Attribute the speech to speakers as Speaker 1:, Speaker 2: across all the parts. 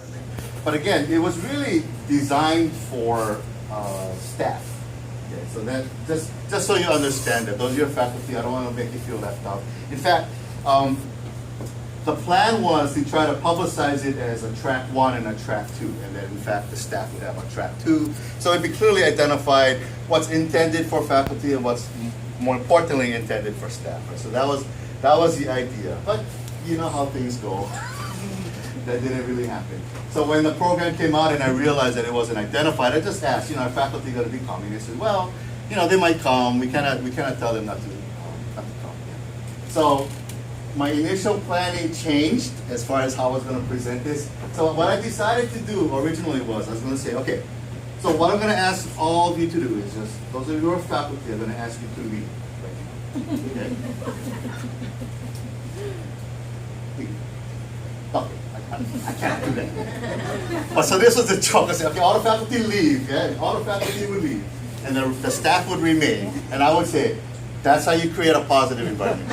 Speaker 1: environment. But again, it was really designed for staff. Okay, so that just so you understand that, those of your faculty, I don't want to make you feel left out. In fact, the plan was to try to publicize it as a track 1 and a track 2, and then in fact the staff would have a track 2. So it'd be clearly identified what's intended for faculty and what's more importantly intended for staff. Right? So that was the idea. But you know how things go. That didn't really happen. So when the program came out and I realized that it wasn't identified, I just asked, are faculty going to be coming? They said, well, they might come. We cannot tell them not to come. Yeah. So my initial planning changed as far as how I was going to present this. So what I decided to do originally was, I was going to say, okay, so what I'm going to ask all of you to do is just, those of you who are faculty, I'm going to ask you to read right now. Okay? Okay, I can't do that. But so this was the joke. I said, okay, all the faculty leave. Yeah? All the faculty would leave. And the staff would remain. And I would say, that's how you create a positive environment.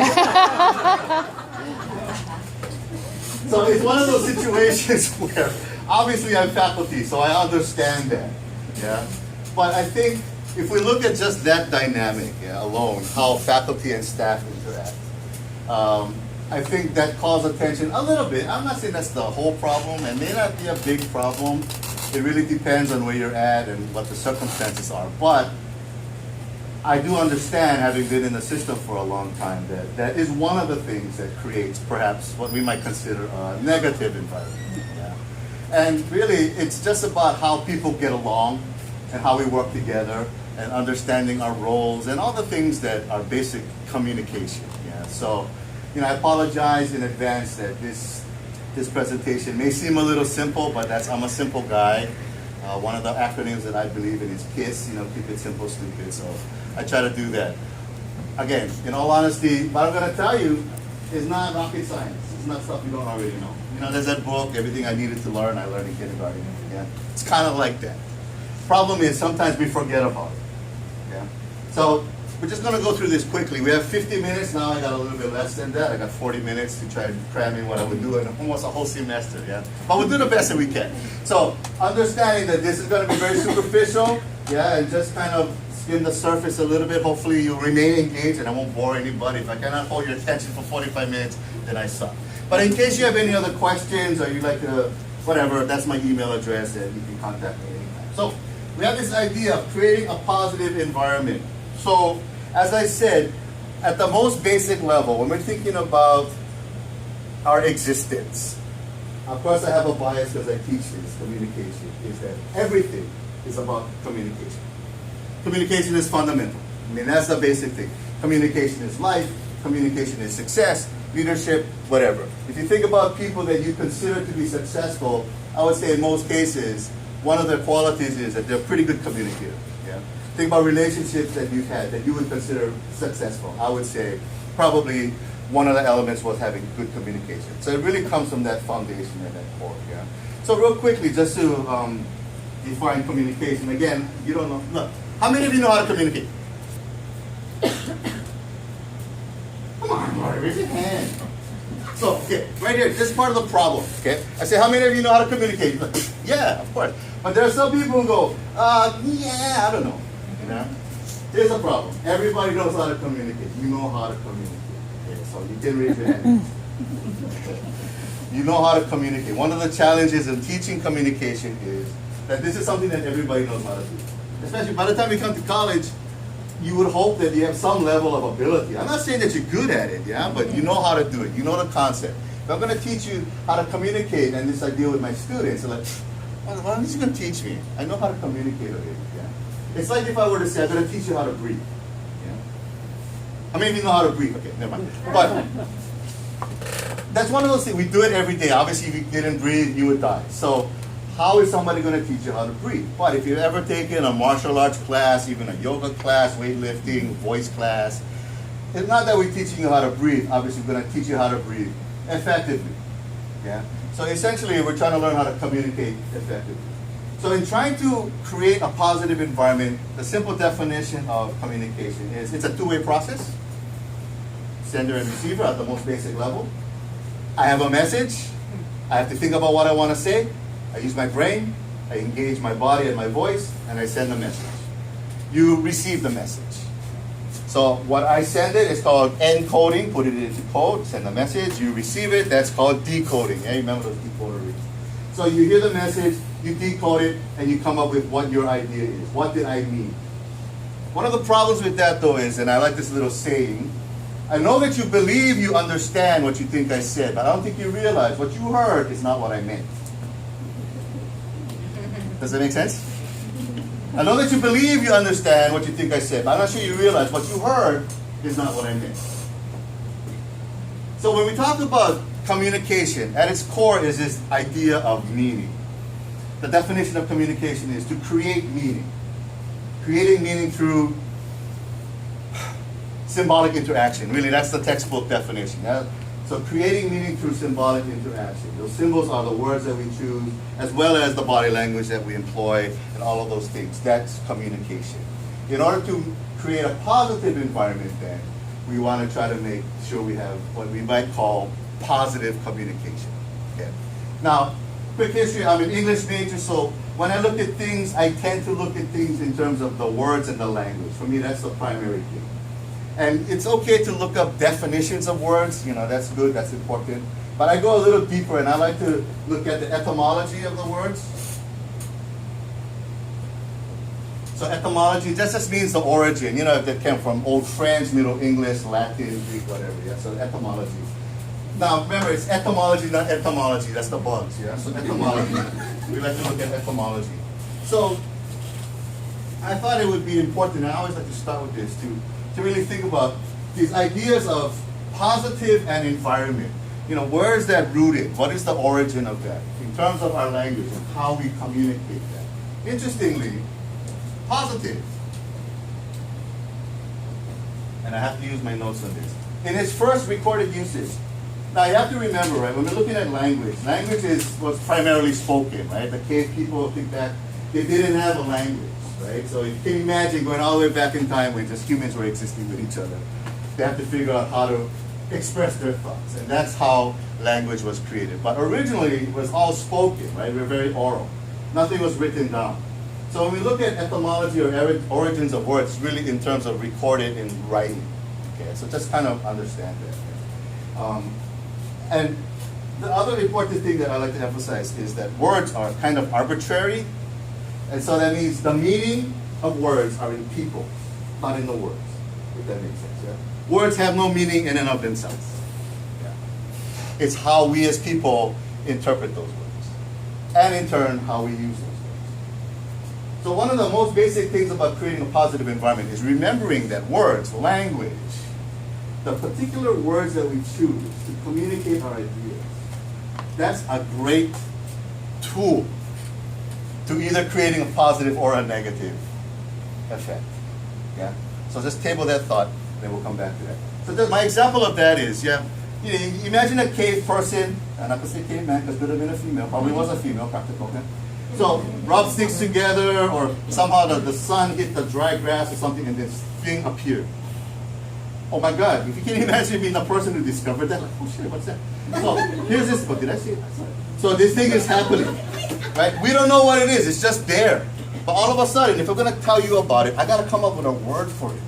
Speaker 1: So it's one of those situations where obviously I'm faculty, so I understand that. Yeah? But I think if we look at just that dynamic alone, how faculty and staff interact, I think that calls attention a little bit. I'm not saying that's the whole problem, and may not be a big problem. It really depends on where you're at and what the circumstances are. But I do understand, having been in the system for a long time, that that is one of the things that creates perhaps what we might consider a negative environment. Yeah? And really, it's just about how people get along and how we work together and understanding our roles and all the things that are basic communication. Yeah? So, I apologize in advance that this presentation may seem a little simple, but I'm a simple guy. One of the acronyms that I believe in is KISS, keep it simple, stupid. So I try to do that. Again, in all honesty, what I'm going to tell you is not rocket science. It's not stuff you don't already know. There's that book, Everything I Needed to Learn, I learned in kindergarten. Yeah? It's kind of like that. Problem is, sometimes we forget about it. Yeah? So we're just going to go through this quickly. We have 50 minutes now. I got a little bit less than that. I got 40 minutes to try and cram in what I would do in almost a whole semester. Yeah, but we'll do the best that we can. So understanding that this is going to be very superficial, and just kind of skim the surface a little bit. Hopefully you'll remain engaged and I won't bore anybody. If I cannot hold your attention for 45 minutes, then I suck. But in case you have any other questions or you'd like to, whatever, that's my email address and you can contact me anytime. So we have this idea of creating a positive environment. So as I said, at the most basic level, when we're thinking about our existence, of course I have a bias because I teach this, communication, is that everything is about communication. Communication is fundamental. That's the basic thing. Communication is life, communication is success, leadership, whatever. If you think about people that you consider to be successful, I would say in most cases, one of their qualities is that they're pretty good communicators. Yeah? Think about relationships that you've had that you would consider successful. I would say probably one of the elements was having good communication. So it really comes from that foundation and that core. Yeah. So real quickly, just to define communication. Again, you don't know. Look, how many of you know how to communicate? Come on, Marty, raise your hand. So, okay, right here, this is part of the problem. Okay, I say, how many of you know how to communicate? Yeah, of course. But there are some people who go, yeah, I don't know. Here's the problem. Everybody knows how to communicate. You know how to communicate. Okay, so you can raise your hand. You know how to communicate. One of the challenges in teaching communication is that this is something that everybody knows how to do. Especially by the time you come to college, you would hope that you have some level of ability. I'm not saying that you're good at it, but you know how to do it. You know the concept. If I'm going to teach you how to communicate, and this I deal with my students, they're like, why are you going to teach me? I know how to communicate already. It's like if I were to say, I'm going to teach you how to breathe. How many of you know how to breathe? Okay, never mind. But that's one of those things. We do it every day. Obviously, if you didn't breathe, you would die. So how is somebody going to teach you how to breathe? But if you've ever taken a martial arts class, even a yoga class, weightlifting, voice class, it's not that we're teaching you how to breathe. Obviously, we're going to teach you how to breathe effectively. Yeah. So essentially, we're trying to learn how to communicate effectively. So in trying to create a positive environment, the simple definition of communication is it's a two-way process. Sender and receiver at the most basic level. I have a message. I have to think about what I want to say. I use my brain, I engage my body and my voice, and I send a message. You receive the message. So what I send it is called encoding, put it into code, send a message, you receive it, that's called decoding. Yeah, remember those decoder reads. So you hear the message, you decode it, and you come up with what your idea is. What did I mean? One of the problems with that though is, and I like this little saying, I know that you believe you understand what you think I said, but I don't think you realize what you heard is not what I meant. Does that make sense? I know that you believe you understand what you think I said, but I'm not sure you realize what you heard is not what I meant. So when we talk about communication, at its core is this idea of meaning. The definition of communication is to create meaning. Creating meaning through symbolic interaction. Really, that's the textbook definition. Yeah? So creating meaning through symbolic interaction. Those symbols are the words that we choose, as well as the body language that we employ, and all of those things. That's communication. In order to create a positive environment then, we want to try to make sure we have what we might call positive communication. Okay. Now, quick history, I'm an English major, so when I look at things, I tend to look at things in terms of the words and the language. For me, that's the primary thing. And it's okay to look up definitions of words, that's good, that's important. But I go a little deeper and I like to look at the etymology of the words. So etymology just means the origin, if that came from Old French, Middle English, Latin, Greek, whatever, yeah, so etymology. Now remember, it's etymology, not etymology, that's the bugs, yeah, so etymology. We like to look at etymology. So I thought it would be important, and I always like to start with this, to really think about these ideas of positive and environment. Where is that rooted? What is the origin of that in terms of our language and how we communicate that? Interestingly, positive, and I have to use my notes on this, in its first recorded usage. Now you have to remember, right, when we're looking at language was primarily spoken, right? The cave people think that they didn't have a language. Right? So you can imagine going all the way back in time when just humans were existing with each other. They have to figure out how to express their thoughts. And that's how language was created. But originally, it was all spoken, right? We're very oral. Nothing was written down. So when we look at etymology or origins of words, really in terms of recorded in writing. Okay, so just kind of understand that. And the other important thing that I like to emphasize is that words are kind of arbitrary. And so that means the meaning of words are in people, not in the words, if that makes sense. Yeah? Words have no meaning in and of themselves. Yeah. It's how we as people interpret those words, and in turn, how we use those words. So one of the most basic things about creating a positive environment is remembering that words, language, the particular words that we choose to communicate our ideas, that's a great tool to either creating a positive or a negative effect. Yeah? So just table that thought, then we'll come back to that. So my example of that is, imagine a cave person, and I could say caveman because it could have been a female, probably was a female, practical. Okay? So rub sticks together, or somehow the sun hit the dry grass or something, and this thing appeared. Oh my God, if you can imagine being the person who discovered that, like, oh shit, what's that? So here's this, but did I see it? So this thing is happening. Right? We don't know what it is, it's just there. But all of a sudden, if we're going to tell you about it, I got to come up with a word for it.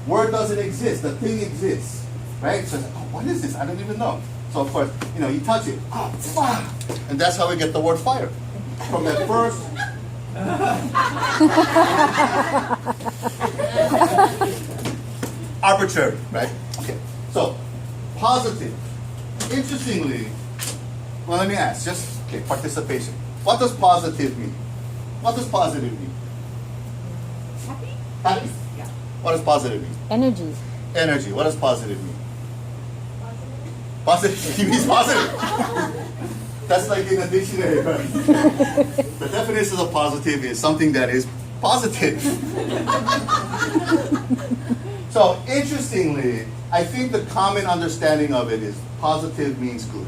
Speaker 1: Word doesn't exist, the thing exists. Right? So it's like, oh, what is this? I don't even know. So of course, you touch it, fire! And that's how we get the word fire. From that first. Arbitrary, right? Okay. So, positive. Interestingly, well, let me ask, participation. What does positive mean? What does positive mean?
Speaker 2: Happy?
Speaker 1: Happy.
Speaker 2: Yeah.
Speaker 1: What does positive mean?
Speaker 3: Energy.
Speaker 1: Energy. What does positive mean? Positive. It means positive. That's like in a dictionary, right? The definition of positive is something that is positive. So, interestingly, I think the common understanding of it is positive means good,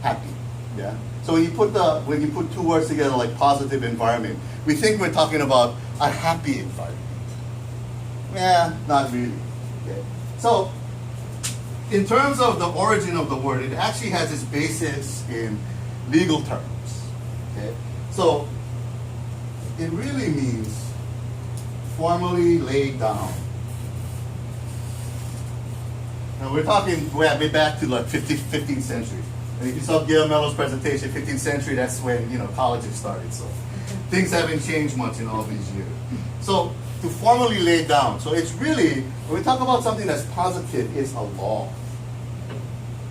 Speaker 1: happy. Yeah. So when you put two words together like positive environment, we think we're talking about a happy environment. Yeah, not really. Okay. So in terms of the origin of the word, it actually has its basis in legal terms. Okay. So it really means formally laid down. Now we're talking way back to like 15th century. And if you saw Gail Mellow's presentation, 15th century, that's when colleges started. So things haven't changed much in all these years. So to formally lay down. So it's really, when we talk about something that's positive, it's a law.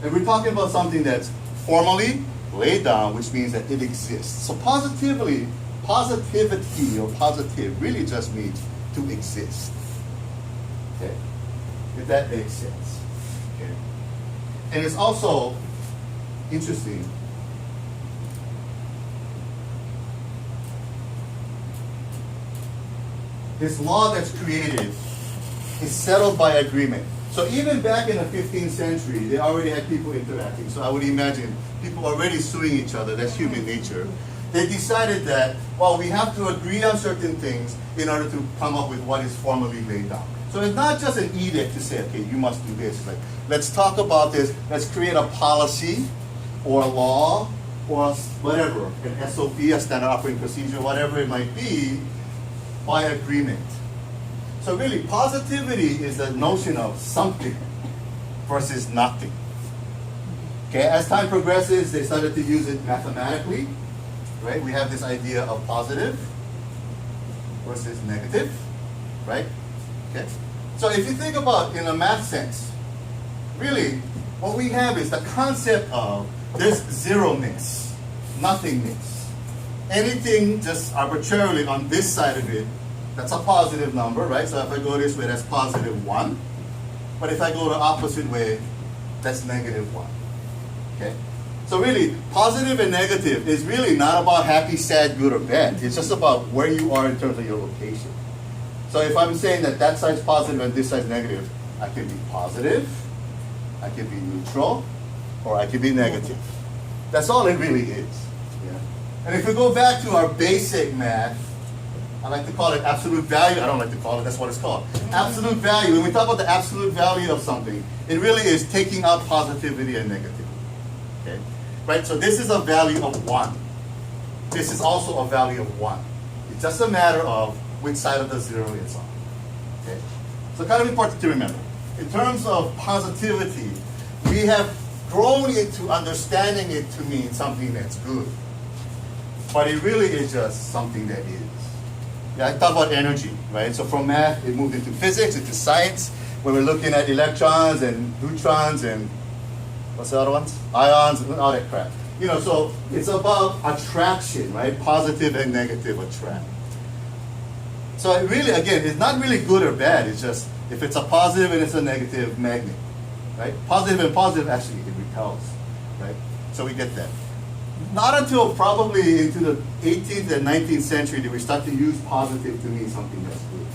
Speaker 1: And we're talking about something that's formally laid down, which means that it exists. So positivity or positive really just means to exist. Okay? If that makes sense. Okay? And it's also interesting. This law that's created is settled by agreement. So even back in the 15th century, they already had people interacting. So I would imagine people already suing each other. That's human nature. They decided that, well, we have to agree on certain things in order to come up with what is formally laid down. So it's not just an edict to say, okay, you must do this. It's like, let's talk about this. Let's create a policy or a law or whatever, an SOP, a standard operating procedure, whatever it might be, by agreement. So really, positivity is the notion of something versus nothing. Okay, as time progresses, they started to use it mathematically, right? We have this idea of positive versus negative, right? Okay. So if you think about in a math sense, really, what we have is the concept of there's zeroness, nothingness. Anything just arbitrarily on this side of it, that's a positive number, right? So if I go this way, that's positive 1. But if I go the opposite way, that's negative 1. Okay? So really, positive and negative is really not about happy, sad, good, or bad. It's just about where you are in terms of your location. So if I'm saying that that side's positive and this side's negative, I can be positive, I can be neutral, or I can be negative. That's all it really is. Yeah? And if we go back to our basic math, I like to call it absolute value. I don't like to call it, that's what it's called. Absolute value. When we talk about the absolute value of something, it really is taking out positivity and negativity. Okay? Right? So this is a value of 1. This is also a value of 1. It's just a matter of which side of the zero it's on. Okay? So kind of important to remember. In terms of positivity, we have grown into understanding it to mean something that's good. But it really is just something that is. Yeah, I talk about energy, right? So from math, it moved into physics, into science, where we're looking at electrons and neutrons and what's the other ones? Ions and all that crap. So it's about attraction, right? Positive and negative attract. So it really, again, it's not really good or bad. It's just, if it's a positive and it's a negative magnet, right? Positive and positive, actually, it repels, right? So we get that. Not until probably into the 18th and 19th century did we start to use positive to mean something that's good.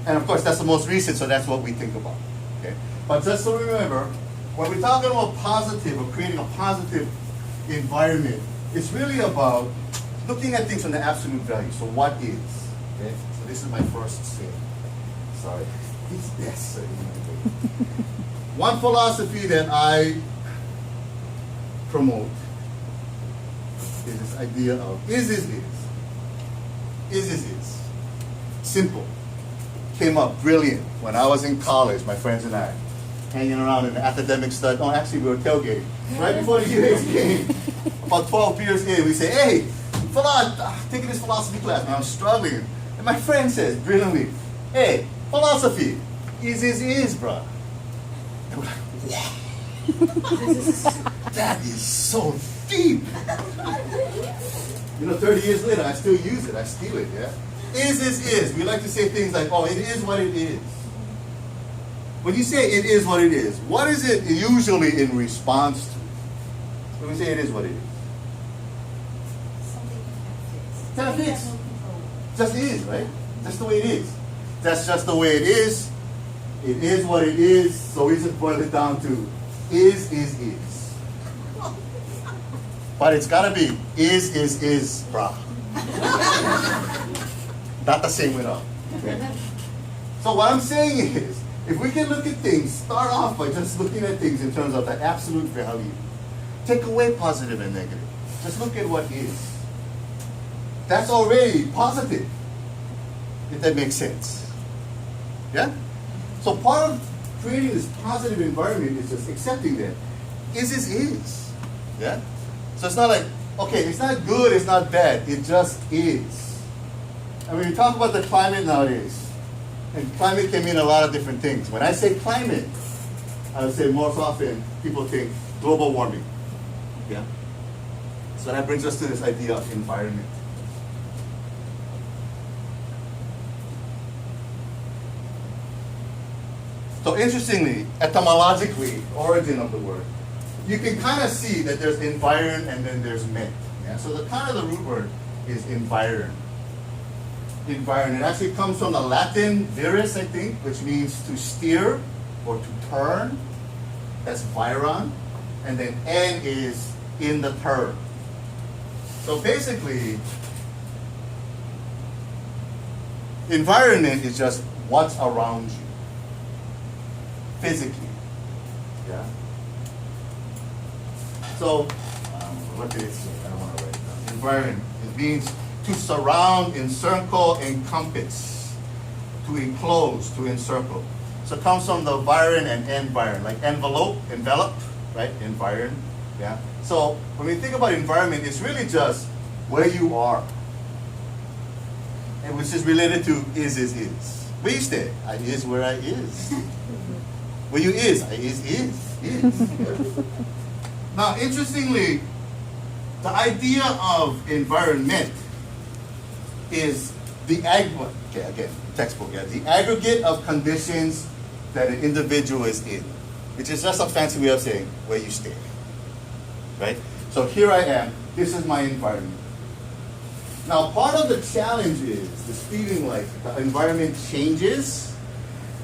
Speaker 1: And of course, that's the most recent, so that's what we think about. Okay? But just so remember, when we're talking about positive or creating a positive environment, it's really about looking at things from the absolute value. So what is? Okay? So this is my first saying. Sorry. It's this. One philosophy that I promote is this idea of is. Simple. Came up brilliant when I was in college, my friends and I, hanging around in the academic study. Oh, actually, we were tailgating. Right before the UAs came, about 12 beers in, we say, hey, taking this philosophy class, and I'm struggling. And my friend says, brilliantly, hey, philosophy is, bruh. And we're like, wow. That is so deep. 30 years later, I still use it. I steal it, yeah? Is. We like to say things like, oh, it is what it is. When you say it is what is it usually in response to? When we say it is what it is.
Speaker 2: Something
Speaker 1: Can't
Speaker 2: you
Speaker 1: fix.
Speaker 2: have no control.
Speaker 1: Just is, right? That's the way it is. That's just the way it is. It is what it is. So we just boil it down to is. But it's gotta be is, brah. Not the same way up. Okay? So what I'm saying is, if we can look at things, start off by just looking at things in terms of the absolute value. Take away positive and negative. Just look at what is. That's already positive, if that makes sense. Yeah? So part of creating this positive environment is just accepting that is. Yeah? So it's not like, okay, it's not good, it's not bad, it just is. And when you talk about the climate nowadays, and climate can mean a lot of different things. When I say climate, I would say most often people think global warming. Yeah? So that brings us to this idea of environment. So interestingly, etymologically, origin of the word, you can kind of see that there's environ and then there's ment. Yeah? So the kind of the root word is environ. Environ. It actually comes from the Latin viris, I think, which means to steer or to turn. That's viron. And then en is in the term. So basically, environment is just what's around you. Physically. Yeah? So, what did it say? I don't want to write it down. Environment. It means to surround, encircle, encompass, to enclose, to encircle. So it comes from the viron and environ, like envelope, enveloped, right? Environ, yeah. So when we think about environment, it's really just where you are, and which is related to is. Where you stay? I is where I is. Where you is? I is. Now, interestingly, the idea of environment is the textbook, yeah, the aggregate of conditions that an individual is in, which is just a fancy way of saying where you stay, right? So here I am, this is my environment. Now part of the challenge is this feeling like the environment changes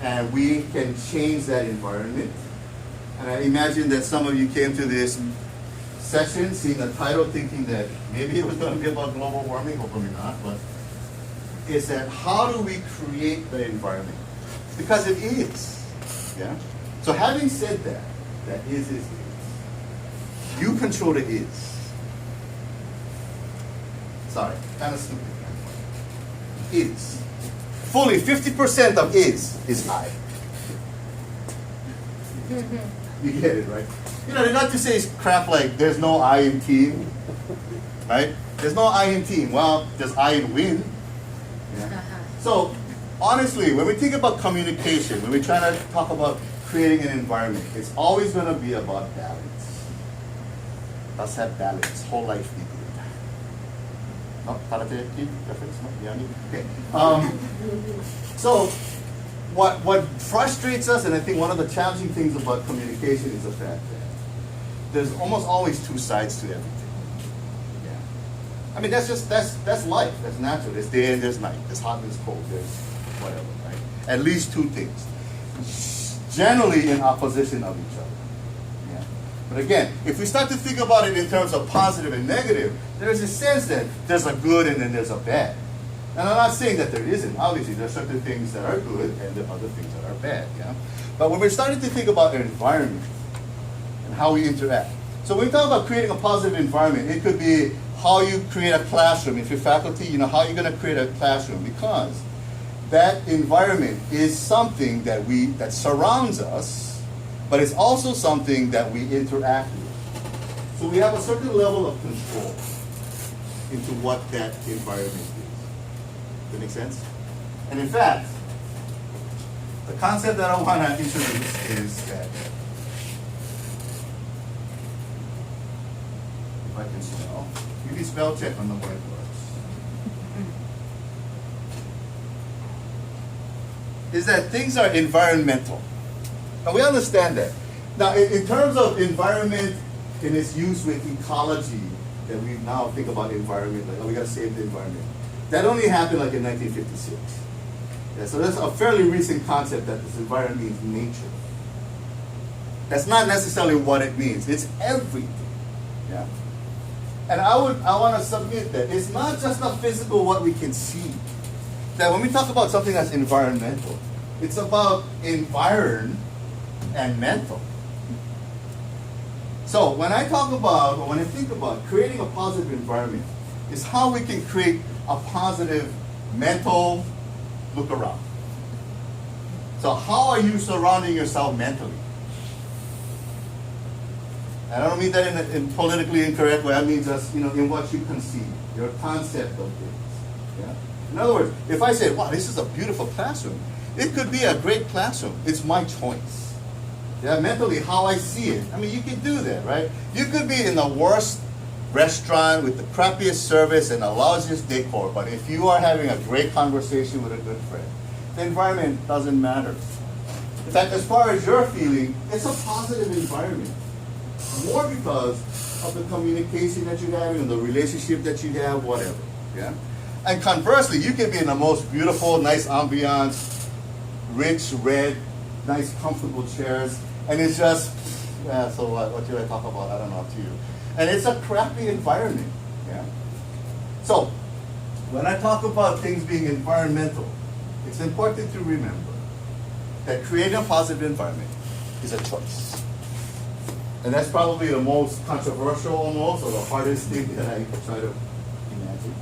Speaker 1: and we can change that environment. And I imagine that some of you came to this session seeing the title thinking that maybe it was going to be about global warming, hopefully not, but is that how do we create the environment? Because it is. Yeah? So having said that, that is. You control the is. Sorry, kind of stupid. Is. Fully 50% of is I. You get it, right? You know, not to say crap like there's no I in team, right? There's no I in team. Well, there's I in win. Yeah. So, honestly, when we think about communication, when we try to talk about creating an environment, it's always going to be about balance. Let's have balance. Whole life be good. No? Karate kid reference? No? Yeah, okay. So, what frustrates us, and I think one of the challenging things about communication is the fact that there's almost always two sides to everything. Yeah. I mean, that's life. That's natural. There's day and there's night. There's hot and there's cold. There's whatever, right? At least two things. Generally in opposition of each other. Yeah. But again, if we start to think about it in terms of positive and negative, there's a sense that there's a good and then there's a bad. And I'm not saying that there isn't. Obviously, there are certain things that are good and there are other things that are bad. Yeah. But when we're starting to think about our environment and how we interact. So when we talk about creating a positive environment, it could be how you create a classroom. If you're faculty, you know how you're going to create a classroom, because that environment is something that surrounds us, but it's also something that we interact with. So we have a certain level of control into what that environment is. Does that make sense? And in fact, the concept that I want to introduce is that, if I can spell, give me spell check on the whiteboards. Is that things are environmental. Now we understand that. Now in terms of environment in its use with ecology, that we now think about environment, like, oh, we got to save the environment. That only happened like in 1956. Yeah, so that's a fairly recent concept that this environment means nature. That's not necessarily what it means. It's everything. Yeah. And I want to submit that it's not just the physical, what we can see. That when we talk about something that's environmental, it's about environ and mental. So when I talk about, or when I think about creating a positive environment, is how we can create a positive mental look around. So how are you surrounding yourself mentally? And I don't mean that in politically incorrect way. I mean just, in what you conceive, your concept of things. Yeah? In other words, if I say, wow, this is a beautiful classroom, it could be a great classroom. It's my choice. Yeah, mentally, how I see it. I mean, you can do that, right? You could be in the worst restaurant with the crappiest service and the lousiest decor, but if you are having a great conversation with a good friend, the environment doesn't matter. In fact, as far as you're feeling, it's a positive environment. More because of the communication that you have and the relationship that you have, whatever. Yeah? And conversely, you can be in the most beautiful, nice ambiance, rich, red, nice, comfortable chairs, and it's just, so what should I talk about? I don't know, up to you. And it's a crappy environment. Yeah? So, when I talk about things being environmental, it's important to remember that creating a positive environment is a choice. And that's probably the most controversial almost, or the hardest thing that I try to imagine,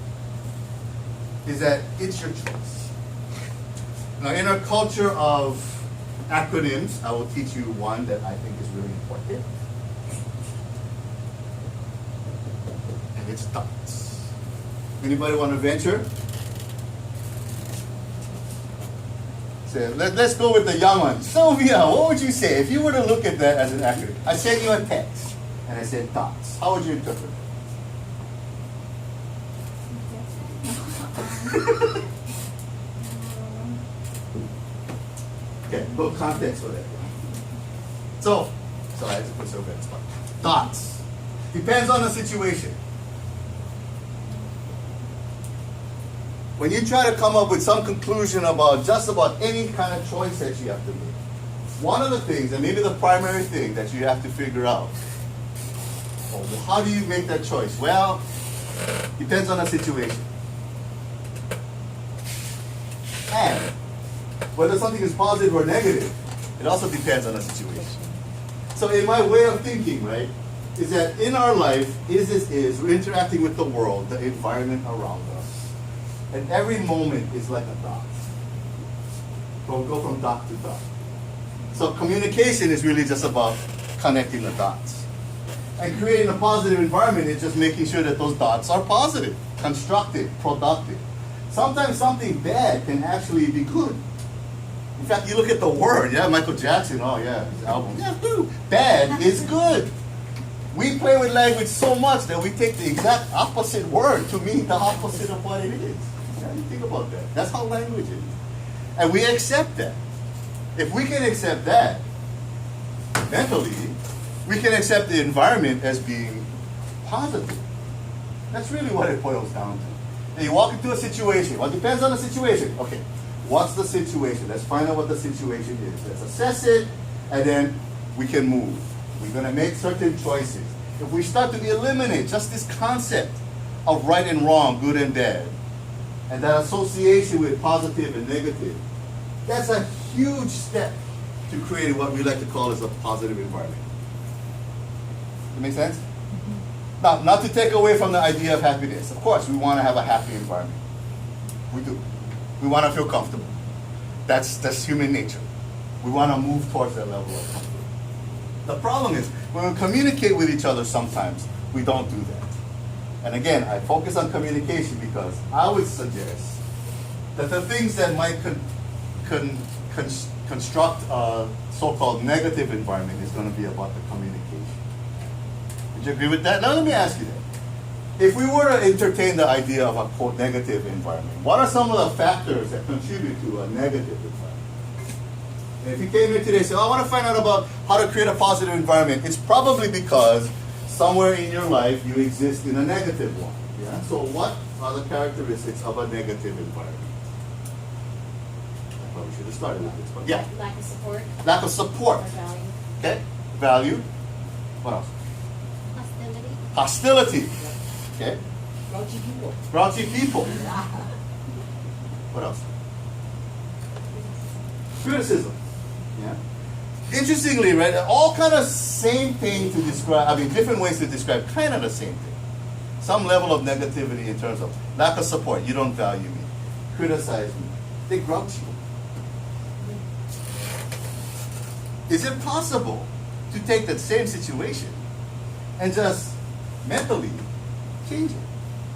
Speaker 1: is that it's your choice. Now, in our culture of acronyms, I will teach you one that I think is really important. And it's THOTS. Anybody want to venture? So let's go with the young one. Sylvia, what would you say if you were to look at that as an acronym? I sent you a text and I said THOTS. How would you interpret it? Okay, little context for that. So, sorry, I have to put Sylvia in the spot. THOTS. Depends on the situation. When you try to come up with some conclusion about just about any kind of choice that you have to make, one of the things, and maybe the primary thing that you have to figure out, well, how do you make that choice? Well, depends on the situation. And whether something is positive or negative, it also depends on the situation. So in my way of thinking, right, is that in our life, we're interacting with the world, the environment around us. And every moment is like a dot. We'll go from dot to dot. So communication is really just about connecting the dots. And creating a positive environment is just making sure that those dots are positive, constructive, productive. Sometimes something bad can actually be good. In fact, you look at the word, Michael Jackson, his album, bad is good. We play with language so much that we take the exact opposite word to mean the opposite of what it is. You think about that. That's how language is. And we accept that. If we can accept that mentally, we can accept the environment as being positive. That's really what it boils down to. And you walk into a situation. Well, it depends on the situation. Okay, what's the situation? Let's find out what the situation is. Let's assess it, and then we can move. We're going to make certain choices. If we start to eliminate just this concept of right and wrong, good and bad, and that association with positive and negative, that's a huge step to creating what we like to call as a positive environment. That make sense? Now, not to take away from the idea of happiness. Of course, we want to have a happy environment. We do. We want to feel comfortable. That's human nature. We want to move towards that level of comfort. The problem is, when we communicate with each other sometimes, we don't do that. And again, I focus on communication because I would suggest that the things that might construct a so-called negative environment is going to be about the communication. Would you agree with that? Now let me ask you that. If we were to entertain the idea of a quote negative environment, what are some of the factors that contribute to a negative environment? And if you came here today and said, I want to find out about how to create a positive environment, it's probably because somewhere in your life you exist in a negative one. Yeah? So what are the characteristics of a negative environment? I probably should have started with this, but yeah.
Speaker 2: Lack of support.
Speaker 1: Lack of support.
Speaker 2: Or value.
Speaker 1: Okay. Value. What else?
Speaker 2: Hostility.
Speaker 1: Hostility. Okay.
Speaker 3: Grouchy people.
Speaker 1: Grouchy people. What else? Criticism. Yeah. interestingly, right, all kind of same thing to describe, I mean, different ways to describe kind of the same thing. Some level of negativity in terms of lack of support, you don't value me, criticize me, they grouch you. Is it possible to take that same situation and just mentally change it?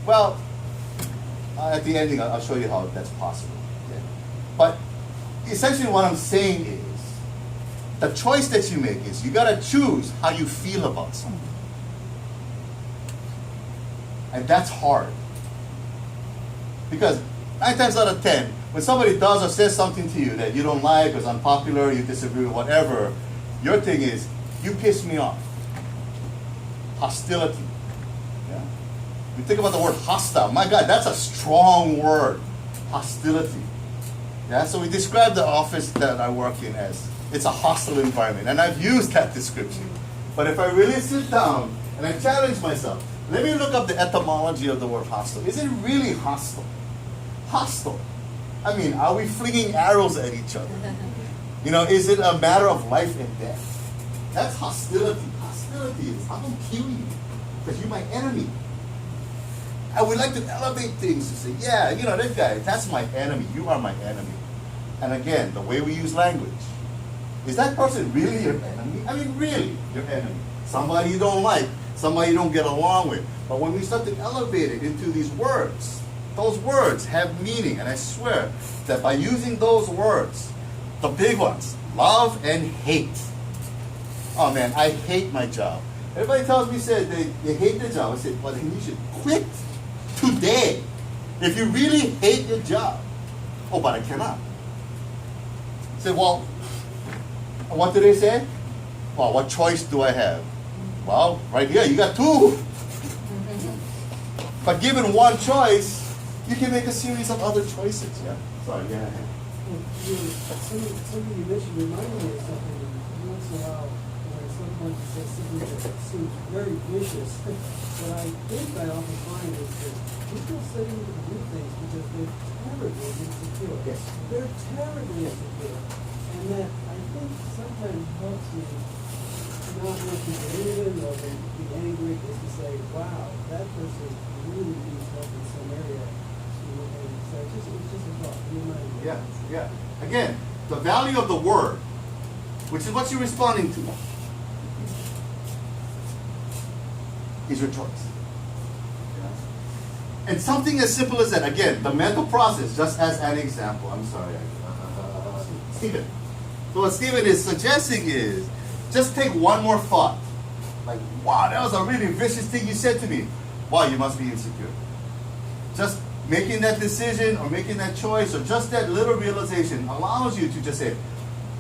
Speaker 1: Well, at the ending, I'll show you how that's possible. Okay? But essentially what I'm saying is, the choice that you make is, you gotta choose how you feel about something. And that's hard. Because 9 times out of 10, when somebody does or says something to you that you don't like, or is unpopular, you disagree with, whatever, your thing is, you piss me off. Hostility. Yeah? You think about the word hostile. My God, that's a strong word. Hostility. Yeah? So we describe the office that I work in as, it's a hostile environment. And I've used that description. But if I really sit down and I challenge myself, let me look up the etymology of the word hostile. Is it really hostile? Hostile. I mean, are we flinging arrows at each other? You know, is it a matter of life and death? That's hostility. Hostility is, I'm going to kill you because you're my enemy. I would like to elevate things to say, yeah, you know, that guy, that's my enemy. You are my enemy. And again, the way we use language. Is that person really your enemy? I mean, really your enemy. Somebody you don't like, somebody you don't get along with. But when we start to elevate it into these words, those words have meaning. And I swear that by using those words, the big ones, love and hate. Oh man, I hate my job. Everybody tells me, said they hate their job. I said, well, then you should quit today. If you really hate your job. Oh, but I cannot. I said, well, what do they say? Well, what choice do I have? Well, right here, you got two. But given one choice, you can make a series of other choices. Yeah. Sorry, yeah.
Speaker 3: Something you mentioned reminded me of something. Once in a while, when sometimes you say something that seems very vicious, what I think I often find is that people say to do things because they're terribly insecure.
Speaker 1: Yes.
Speaker 3: They're terribly insecure. And that I think sometimes helps me not want to believe it or be angry, is to say, wow, that person really needs help in some area. And so it's just a thought. Remind me.
Speaker 1: Yeah, yeah. Again, the value of the word, which is what you're responding to, is your choice. Yeah. And something as simple as that, again, the mental process, just as an example, I'm sorry, Stephen. So what Stephen is suggesting is, just take one more thought. Like, wow, that was a really vicious thing you said to me. Wow, you must be insecure. Just making that decision or making that choice or just that little realization allows you to just say,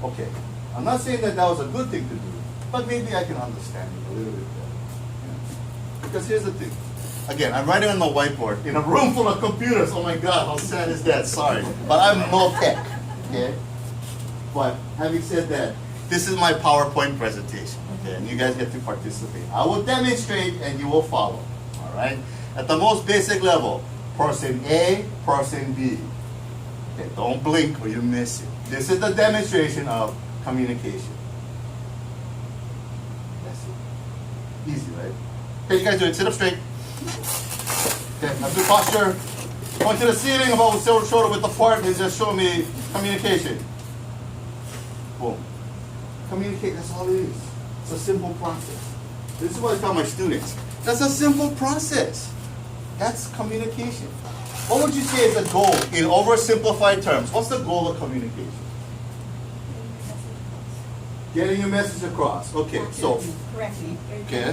Speaker 1: okay, I'm not saying that that was a good thing to do, but maybe I can understand it a little bit better. Yeah. Because here's the thing. Again, I'm writing on the whiteboard in a room full of computers. Oh my God, how sad is that? Sorry. But I'm no tech. Okay? But having said that, this is my PowerPoint presentation. Okay? And you guys get to participate. I will demonstrate and you will follow. All right? At the most basic level, person A, person B. Okay, don't blink or you miss it. This is the demonstration of communication. That's it. Easy, right? Okay, you guys do it. Sit up straight. Okay, now do posture. Point to the ceiling about shoulder width apart and just show me communication. Boom. Communicate, that's all it is. It's a simple process. This is what I tell my students. That's a simple process. That's communication. What would you say is the goal in oversimplified terms? What's the goal of communication? Getting your message across. Okay, so
Speaker 2: Correct me.
Speaker 1: okay.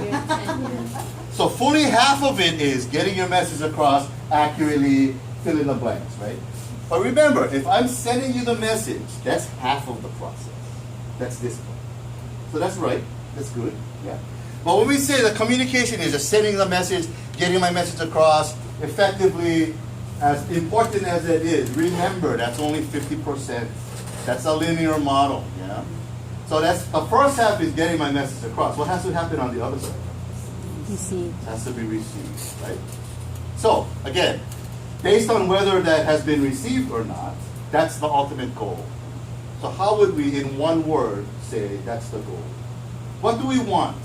Speaker 1: So fully half of it is getting your message across accurately, fill in the blanks, right? But remember, if I'm sending you the message, that's half of the process. That's this one. So that's right. That's good. Yeah. But when we say the communication is just sending the message, getting my message across effectively, as important as it is, remember that's only 50%. That's a linear model. Yeah. So that's the first half is getting my message across. What has to happen on the other side?
Speaker 4: Received.
Speaker 1: Has to be received, right? So again, based on whether that has been received or not, that's the ultimate goal. So how would we, in one word, say that's the goal. What do we want?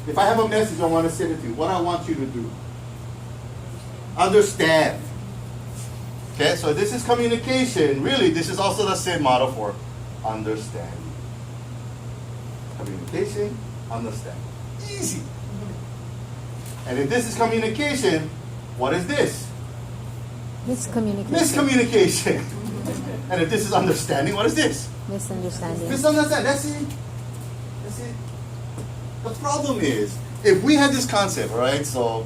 Speaker 1: If I have a message I want to send it to you, what I want you to do? Understand. Okay, so this is communication. Really, this is also the same model for understanding. Communication, understand. Easy. And if this is communication, what is this?
Speaker 4: Miscommunication.
Speaker 1: Miscommunication. And if this is understanding, what is this?
Speaker 4: Misunderstanding.
Speaker 1: Misunderstand. That's it. That's it. The problem is, if we had this concept, all right, so